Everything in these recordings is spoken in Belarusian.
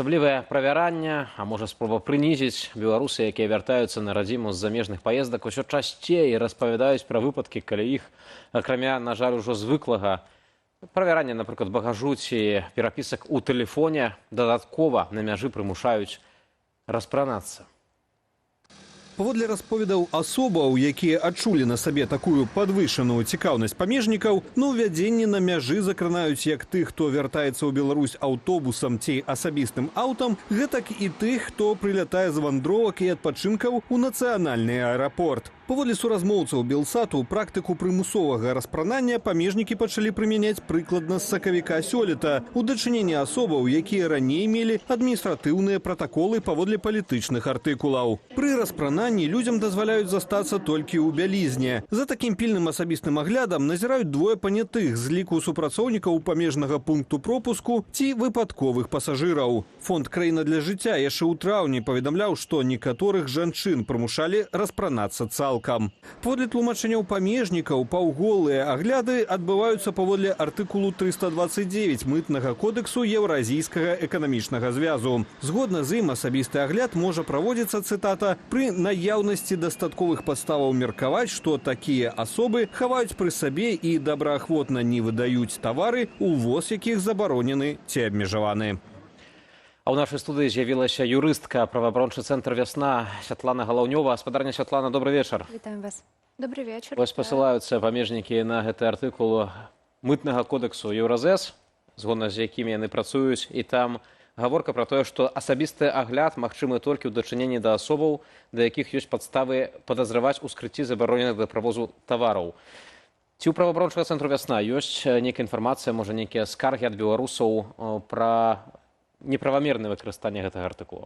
Асаблівае правяранне, а можа спроба прынізіць беларусы, якія вяртаюцца на радзіму з замежных паездак, усё часцей распавядаюць пра выпадкі, калі іх, акрамя, на жаль, ужо звыклага правярання, напрыклад, багажу ці перапісак у тэлефоне, дадаткова на мяжы прымушаюць распранацца. Паводле расповедаў асобаў, якія адчулі на сабе такую падвышаную цікаўнасць памежнікаў, новаўвядзенні на мяжы закранаюць як тых, хто вяртаецца ў Беларусь аўтобусам ці асабістым аўтам, гэтак і тых, хто прылятае з вандровак і адпачынкаў у нацыянальны аэрапорт. Паводле суразмоўцаў Белсату, практыку прымусовага распранання памежнікі пачалі прымяняць прыкладна з сакавіка сёлета у дачыненні асобаў, якія раней мелі адміністратыўныя пратаколы паводле палітычных артыкулаў. Пры распрананні людзям дазваляюць застацца толькі ў бялізне. За такім пільным асабістым аглядам назіраюць двое панятых з ліку супрацоўнікаў памежнага пункту пропуску ці выпадковых пасажыраў. Фонд «Краіна для жыцця» яшчэ ў траўні паведамляў, што некаторых жанчын прымушалі распранацца цалкам. Паводле тлумачэнняў памежнікаў, паўголыя агляды адбываюцца паводле артыкулу 329 мытнага кодексу Еўразійскага эканамічнага звязу. Згодна з ім асабісты агляд можа праводзіцца, цытата, пры наяўнасці дастатковых падставаў меркаваць, што такія асобы хаваюць пры сабе і добраахвотна не выдаюць тавары, увоз якіх забаронены ці абмежаваны. А ў нашай студыі з'явілася юрыстка, праваабарончы цэнтр «Вясна» Святлана Галаўнёва. Спадарня Святлана, добрый вечар. Вітаем вас. Добрый вечар. Вось пасылаюцца памежнікі на гэты артыкул мытнага кодексу Еўразэс, згодна з якімі яны працуюць, і там гаворка пра тое, што асабісты агляд магчымы толькі ў дачыненні да асобаў, да якіх ёсць падставы падазраваць у скрыцці забароненых да правозу тавараў. Ці ў праваабарончага цэнтру «Вясна» ёсць нейкая інфармацыя, можа, нейкія скаргі ад беларусаў пра неправамернае выкарыстанне гэтага артыкула?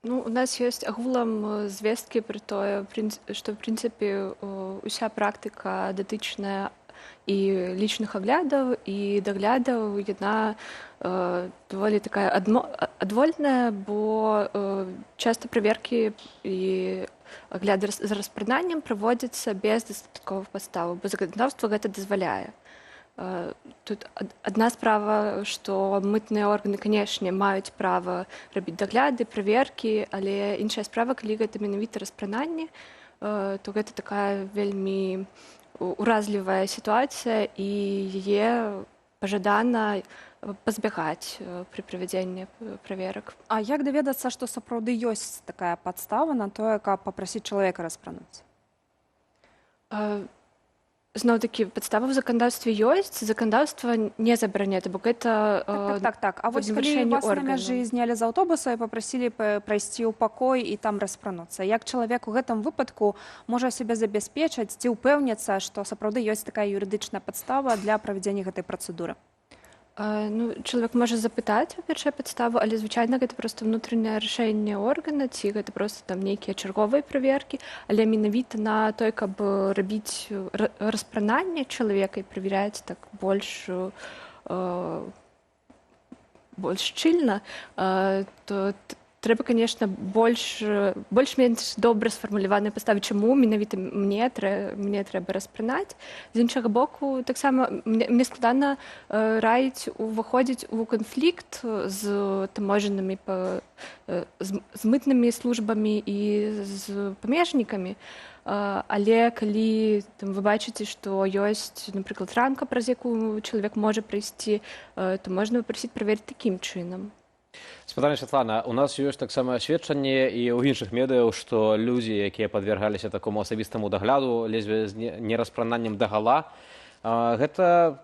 Ну, у нас ёсць агулам звесткі пра тое, што, в прынцыпе, уся практыка датычная і лічных аглядаў, і даглядаў, яна даволі такая адвольная, бо часта праверкі і агляды з распрананнем праводзяцца без дастатковых падставаў, бо заканадаўства гэта дазваляе. Тут одна справа, што мытныя органы, канешне, маюць права рабіць дагляды, праверкі, але іншая справа, калі гэта менавіта распрананне, то гэта такая вельмі уразлівая сітуацыя, і яе пажадана пазбягаць пры правядзенні праверак. А як даведацца, што сапраўды ёсць такая падстава на тое, каб папрасіць чалавека распрануць? Зноў-такі, падстава ў заканадаўстве ёсць, заканадаўства не забараняе, бо гэта Так. А вось калі вас на мяжы знялі з аўтобуса і папрасілі прайсці ў пакой і там распрануцца, як чалавек у гэтым выпадку можа сябе забяспечыць ці ўпэўніцца, што сапраўды ёсць такая юрыдычная падстава для правядзення гэтай працэдуры? Ну, чалавек можа запытаць першую падставу, але звычайна гэта проста ўнутранае рашэнне органа, ці гэта проста там нейкія чарговыя праверкі, але менавіта на той, каб рабіць распрананне чалавека і правяраць так больш шчыльна, то трэба, конечно, больш-менш добра сфармуляваныя падставы, чаму менавіта мне трэба распранаць. З іншага боку, таксама мне складана раіць уваходзіць у канфлікт з таможанымі, з мытнымі службамі і з памежнікамі. Але калі вы бачыце, што ёсць, напрыклад, рамка, праз якую чалавек можа прайсці, то можна папрасіць праверыць такім чынам. Спадарня Святлана, у нас ёсць таксама сведчанне і ў іншых медыяў, што людзі, якія падвяргаліся такому асабістаму дагляду, ледзьве з нераспрананнем дагала, гэта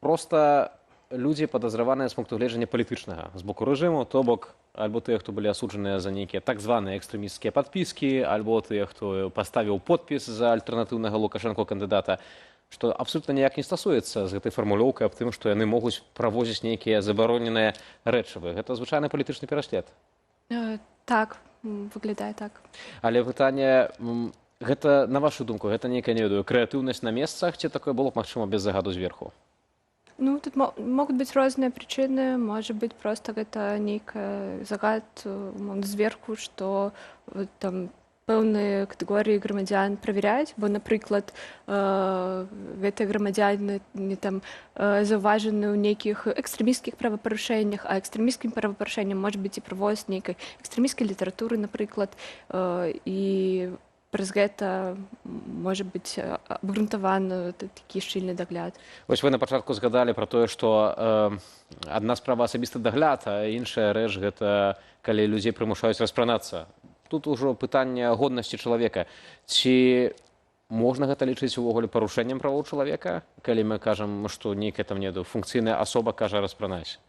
проста людзі падазраваныя з пункту гледжання палітычнага, з боку рэжыму, то бок альбо тыя, хто былі асуджаныя за нейкія так званыя экстрэмісцкія падпіскі, альбо тыя, хто паставіў подпіс за альтэрнатыўнага Лукашэнка кандыдата, што абсолютна ніяк не стасуецца з гэтай фармулёўкай аб тым, што яны могуць правозіць нейкія забароненыя рэчывы. Гэта звычайны палітычны пераслед. Так, выглядае так. Але пытанне, гэта, на вашу думку, гэта нейкая, не ведаю, крэатыўнасць на месцах, ці такое было б магчыма без загаду зверху? Ну, тут могуць быць розныя прычыны, можа быць проста гэта нейкі загад зверху, што там пэўныя катэгорыі грамадзян правяраць, бо, напрыклад, гэтыя грамадзяне там заўважаны ў нейкіх экстрэмісцкіх правапарушэннях, а экстрэмісцкім правапарушэнням можа быць і правоз нейкай экстрэмісцкай літаратуры, напрыклад, і праз гэта можа быць абгрунтаваны такі шчыльны дагляд. Вось вы на пачатку згадалі пра тое, што адна справа асабісты дагляд, а іншая рэч гэта калі людзей прымушаюць распранацца. Тут ужо пытанне годнасці чалавека. Ці можна гэта лічыць увогуле парушэннем правоў чалавека, калі мы кажам, што нейкая там функцыйная асоба кажа распранайся?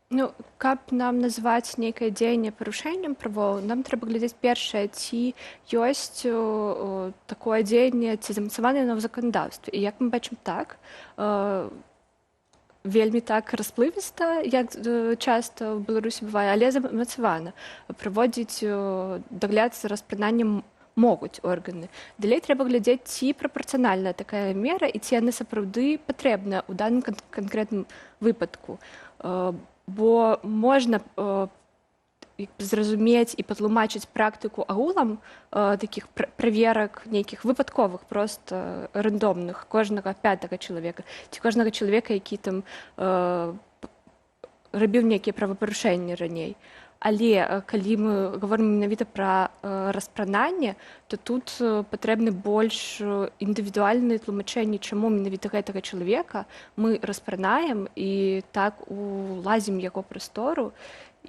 Ну, каб нам назваць нейкае дзеянне парушэннем правоў, нам трэба глядзець першае, ці ёсць такое дзеянне, ці замацаванае на заканадаўстве. І як мы бачым так, вельмі так расплывіста, як часта ў Беларусі бывае, але замацавана. Праводзіць дагляд за распрананнем могуць органы. Далей трэба глядзець, ці прапарцыянальная такая мера і ці яны сапраўды патрэбныя ў даным канкрэтным выпадку. Бо можна зразумець і патлумачыць практыку агулам такіх праверак нейкіх выпадковых, проста рандомных, кожнага пятага чалавека, ці кожнага чалавека, які там рабіў нейкія правапарушэнні раней. Але калі мы гаворым менавіта пра распрананне, то тут патрэбны больш індывідуальныя тлумачэнні, чаму менавіта гэтага чалавека мы распранаем і так улазім яго прастору,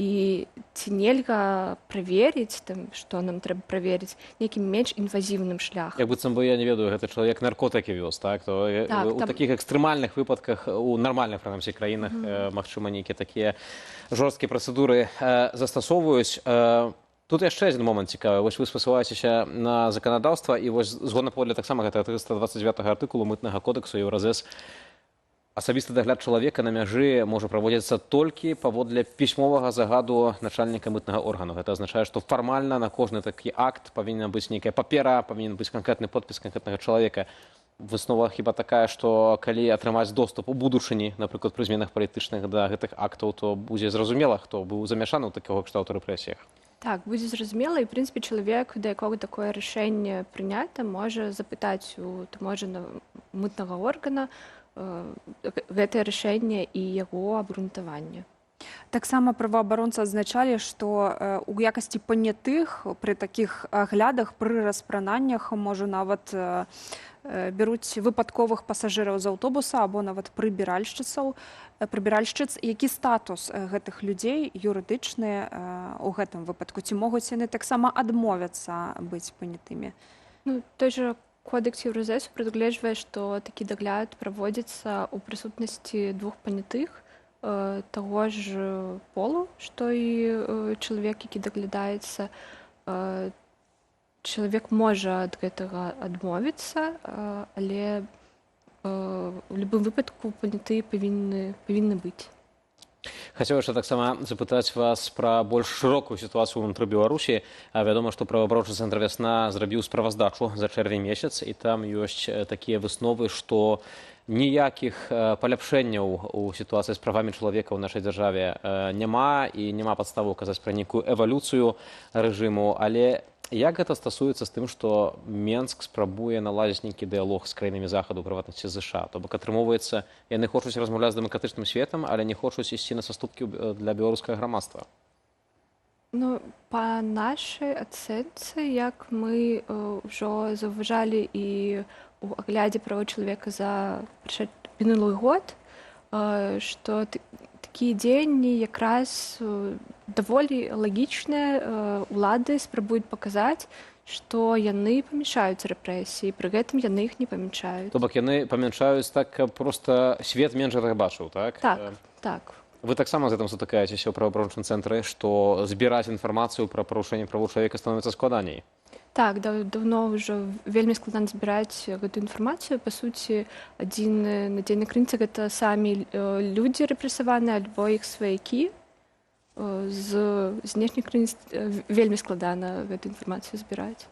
і ці нельга праверыць, што нам трэба праверыць, нейкім менш інвазіўным шляхам. Як быццам бы, я не ведаю, гэта чалавек наркотыкі вёз, так? То у такіх экстрэмальных выпадках, у нармальных, прынамсі, краінах, магчыма, нейкія такія жорсткія працэдуры застасоўваюць. Тут яшчэ адзін момант цікавы. Вось вы спасылаецеся на заканадаўства, і вось згодна паводле таксама гэта 329 артыкулу мытнага кодексу Еўразэс. Асабісты дагляд чалавека на мяжы можа праводзіцца толькі паводле пісьмовага загаду начальніка мытнага органу. Гэта азначае, што фармальна на кожны такі акт павінна быць нейкая папера, павінен быць канкрэтны подпіс канкрэтнага чалавека. Выснова хіба такая, што калі атрымаць доступ у будучыні, напрыклад, пры зменах палітычных да гэтых актаў, то будзе зразумела, хто быў замяшаны ў такога кшталту рэпрэсіях. Так, будзе зразумела, і, в прынцыпе, чалавек, да якога такое рашэнне прынята, можа запытаць у таможанага мытнага органа гэтае рашэнне і яго абгрунтаванне. Таксама праваабаронцы адзначалі, што ў якасці панятых пры такіх аглядах, пры распрананнях, можа нават бяруць выпадковых пасажыраў з аўтобуса або нават прыбіральшчыц, які статус гэтых людзей юрыдычны ў гэтым выпадку? Ці могуць яны таксама адмовяцца быць панятымі? Ну, той жа Кодекс Еўразэсу прадугледжвае, што такі дагляд праводзіцца ў прысутнасці двух панятых таго ж полу, што і чалавек, які даглядаецца. Чалавек можа ад гэтага адмовіцца, але у любым выпадку паняты павінны быць. Хацеў яшчэ таксама запытаць вас пра больш шырокую сітуацыю ўнутры Беларусі. Вядома, што праваабарончы цэнтр «Вясна» зрабіў справаздачу за чэрвень месяц, і там ёсць такія высновы, што ніякіх паляпшэнняў у сітуацыі з правамі чалавека ў нашай дзяржаве няма, і няма падставаў казаць пра нейкую эвалюцыю рэжыму. Але як гэта стасуецца з тым, што Менск спрабуе наладзіць нейкі дыялог з краінамі захаду, прыватнасці ЗША? То бок атрымоўваецца, яны хочуць размаўляць з дэмакратычным светам, але не хочуць ісці на саступкі для беларускага грамадства. Ну, па нашай ацэнцы, як мы ўжо заўважалі і ў аглядзе правоў чалавека за мінулы год, што такія дзеянні якраз даволі лагічныя, улады спрабуюць паказаць, што яны памяншаюць рэпрэсіі, пры гэтым яны іх не памяншаюць. То бок яны памяншаюць так, каб проста свет менш гэта бачыў, так? Так, так. Вы таксама з гэтым сутыкаецеся ў праваабарончым цэнтры, што збіраць інфармацыю пра парушэнне правоў чалавека становіцца складаней? Так, даўно ўжо вельмі складана збіраць гэтую інфармацыю. Па суці, адзіны надзейны крыніца — гэта самі людзі рэпрэсаваныя альбо іх сваякі. З знешніх крыніц вельмі складана гэту інфармацыю збіраць.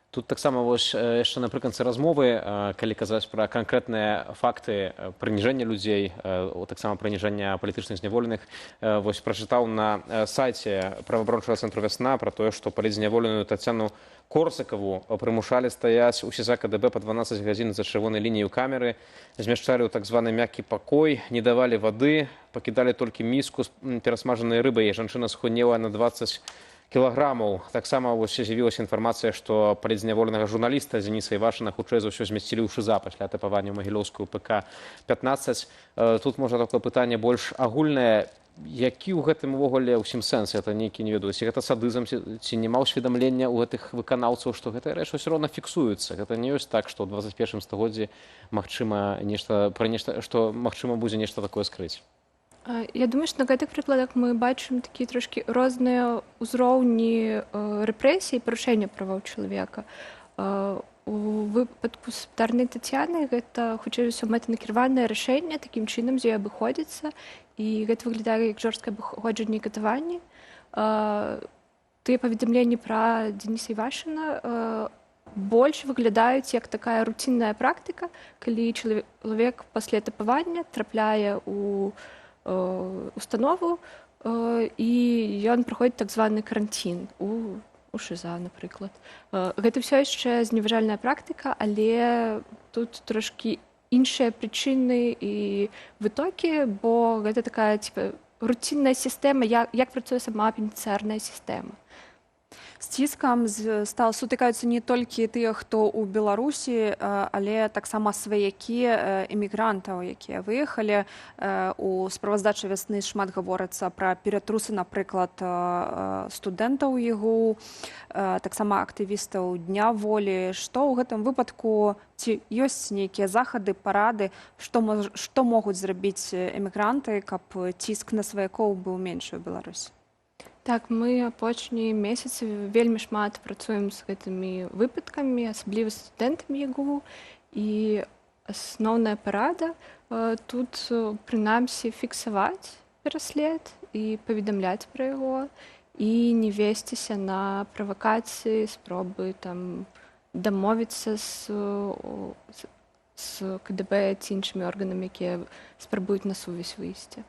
Тут таксама вось яшчэ напрыканцы размовы, калі казаць пра канкрэтныя факты прыніжэння людзей, таксама прыніжэння палітычных зняволеных, вось прачытаў на сайце праваабарончага цэнтру «Вясна» пра тое, што палітзняволеную Тацяну Корсакаву прымушалі стаяць у СІЗА КДБ па 12 гадзін за чырвонай лініяй камеры, змяшчалі ў так званы мяккі пакой, не давалі вады, пакідалі толькі міску з перасмажанай рыбай, і жанчына схуднела на 20 кілаграмаў. Таксама з'явілася інфармацыя, што палітзняволенага журналіста Дзениса Івашына хутчэй за ўсё змясцілі ў ШИЗА пасля атакавання ў Магілёўскую ПК-15. Тут можна такое пытанне больш агульнае. Які ў гэтым увогуле ўсім сэнс? Это нейкі, не ведаю, ці гэта садызм, ці няма ўсведамлення ў гэтых выканаўцаў, што гэтая рэч ўсё роўна фіксуецца. Гэта не ёсць так, што ў 21 стагоддзі магчыма будзе нешта такое скрыць. Я думаю, што на гэтых прыкладах мы бачым такія трошкі розныя ўзроўні рэпрэсій і парушэння правоў чалавека. У выпадку з Дарнай Тацьяны гэта, хутчэй за ўсё, мэтанакіраванае рашэнне, такім чынам з ёй абыходзіцца, і гэта выглядае як жорсткае абыходжанне і катаванні. Тыя паведамленні пра Дзениса Івашына больш выглядаюць як такая руцінная практыка, калі чалавек пасля атакавання трапляе ў установу, і ён праходзіць так званы каранцін у ШИЗА, напрыклад. Гэта ўсё яшчэ зневажальная практыка, але тут трошкі іншыя прычыны і вытокі, бо гэта такая руцінная сістэма, як працуе сама пенітэнцыярная сістэма. З ціскам сутыкаюцца не толькі тыя, хто ў Беларусі, але таксама сваякі эмігрантаў, якія выехалі. У справаздачы вясны шмат гаворыцца пра ператрусы, напрыклад, студэнтаў ЕГУ, таксама актывістаў Дня волі. Што ў гэтым выпадку, ці ёсць нейкія захады, парады, што могуць зрабіць эмігранты, каб ціск на сваякоў быў меншы ў Беларусі? Так, мы апошнія месяцы вельмі шмат працуем з гэтымі выпадкамі, асабліва з студэнтамі ЕГУ, і асноўная парада тут, прынамсі, фіксаваць пераслед і паведамляць пра яго, і не весціся на правакацыі, спробы дамовіцца з КДБ ці іншымі органамі, якія спрабуюць на сувязь выйсці.